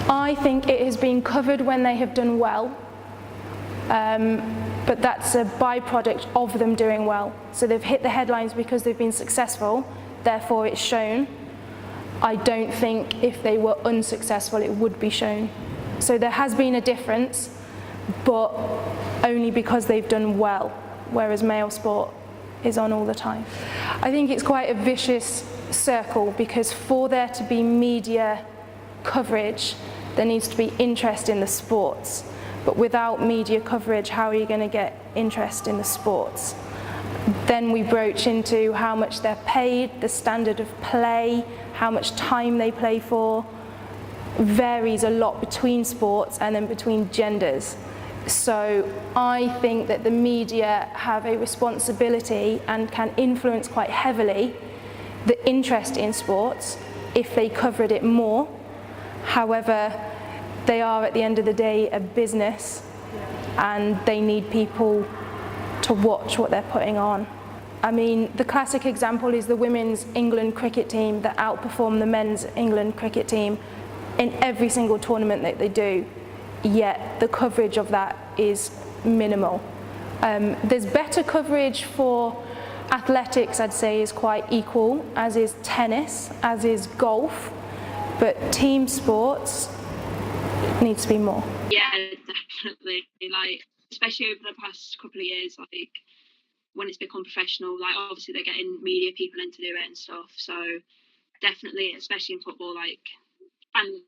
I think it has been covered when they have done well, but that's a byproduct of them doing well. So they've hit the headlines because they've been successful, therefore it's shown. I don't think if they were unsuccessful it would be shown. So there has been a difference, but only because they've done well, whereas male sport is on all the time. I think it's quite a vicious circle, because for there to be media coverage, there needs to be interest in the sports. But without media coverage, how are you going to get interest in the sports? Then we broach into how much they're paid, the standard of play, how much time they play for, varies a lot between sports and then between genders. So I think that the media have a responsibility and can influence quite heavily the interest in sports if they covered it more. However, they are at the end of the day a business, and they need people to watch what they're putting on. I mean, the classic example is the women's England cricket team that outperform the men's England cricket team in every single tournament that they do, yet the coverage of that is minimal. There's better coverage for athletics, I'd say, is quite equal, as is tennis, as is golf, but team sports needs to be more. Yeah, definitely. Like, especially over the past couple of years, like when it's become professional, like obviously they're getting media people in to do it and stuff. So definitely, especially in football, like, and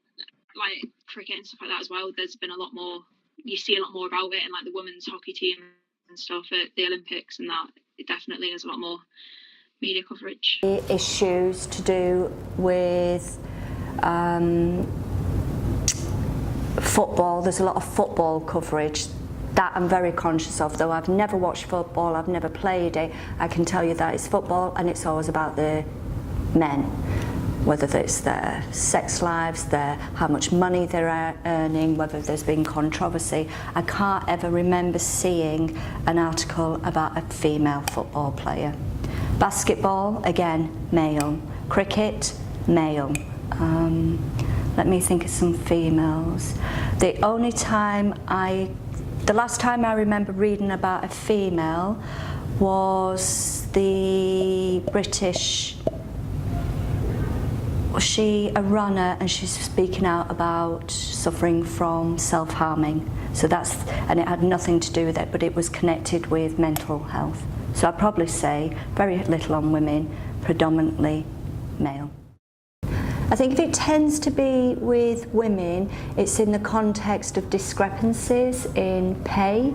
like cricket and stuff like that as well, there's been a lot more, you see a lot more about it, and like the women's hockey team and stuff at the Olympics and that, it definitely is a lot more media coverage. Issues to do with football, there's a lot of football coverage that I'm very conscious of, though I've never watched football, I've never played it. I can tell you that it's football and it's always about the men, whether it's their sex lives, how much money they're earning, whether there's been controversy. I can't ever remember seeing an article about a female football player. Basketball, again, male. Cricket, male. Let me think of some females. The last time I remember reading about a female was the British, was she a runner, and she's speaking out about suffering from self-harming. So and it had nothing to do with it, but it was connected with mental health. So I'd probably say very little on women, predominantly male. I think if it tends to be with women, it's in the context of discrepancies in pay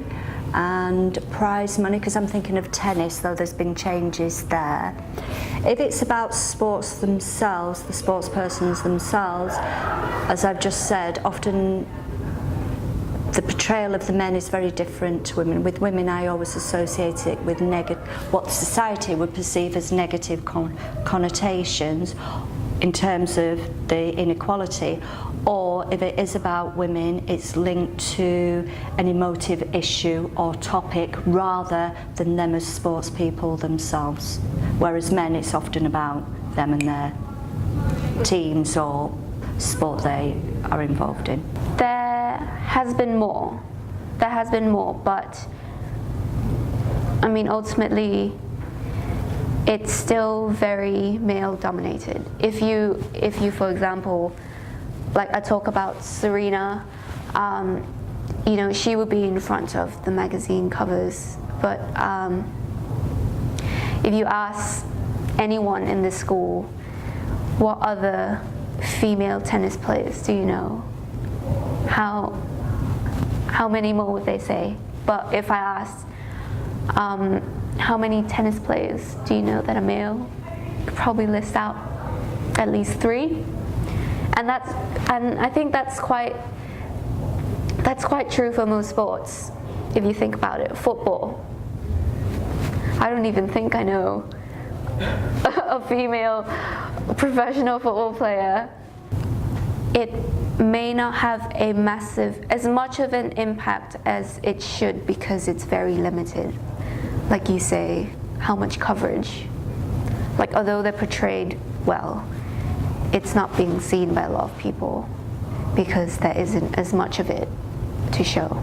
and prize money, because I'm thinking of tennis, though there's been changes there. If it's about sports themselves, the sports persons themselves, as I've just said, often the portrayal of the men is very different to women. With women, I always associate it with what society would perceive as negative connotations in terms of the inequality, or if it is about women, it's linked to an emotive issue or topic rather than them as sports people themselves. Whereas men, it's often about them and their teams or sport they are involved in. There has been more, but I mean, ultimately, it's still very male dominated. If you, for example, like I talk about Serena, you know, she would be in front of the magazine covers, but if you ask anyone in this school, what other female tennis players do you know? How many more would they say? But if I asked, how many tennis players do you know that are male? You could probably list out at least 3. And I think that's quite true for most sports, if you think about it. Football, I don't even think I know a female professional football player. It may not have as much of an impact as it should, because it's very limited. Like you say, how much coverage? Like, although they're portrayed well, it's not being seen by a lot of people. because there isn't as much of it to show.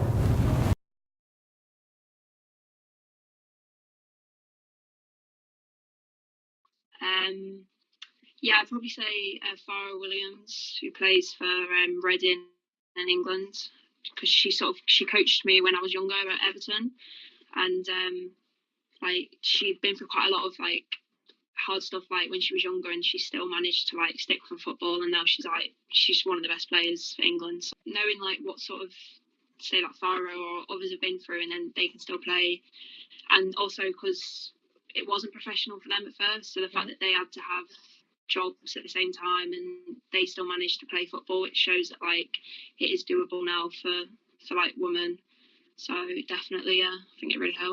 Yeah, I'd probably say Farah Williams, who plays for Reading in England, because she coached me when I was younger at Everton, and like she'd been through quite a lot of like hard stuff like when she was younger, and she still managed to like stick with football, and now she's one of the best players for England. So knowing like what sort of say like Farah or others have been through, and then they can still play, and also because it wasn't professional for them at first, so the fact that they had to have jobs at the same time and they still managed to play football, it shows that like it is doable now for like women. So definitely, yeah, I think it really helped.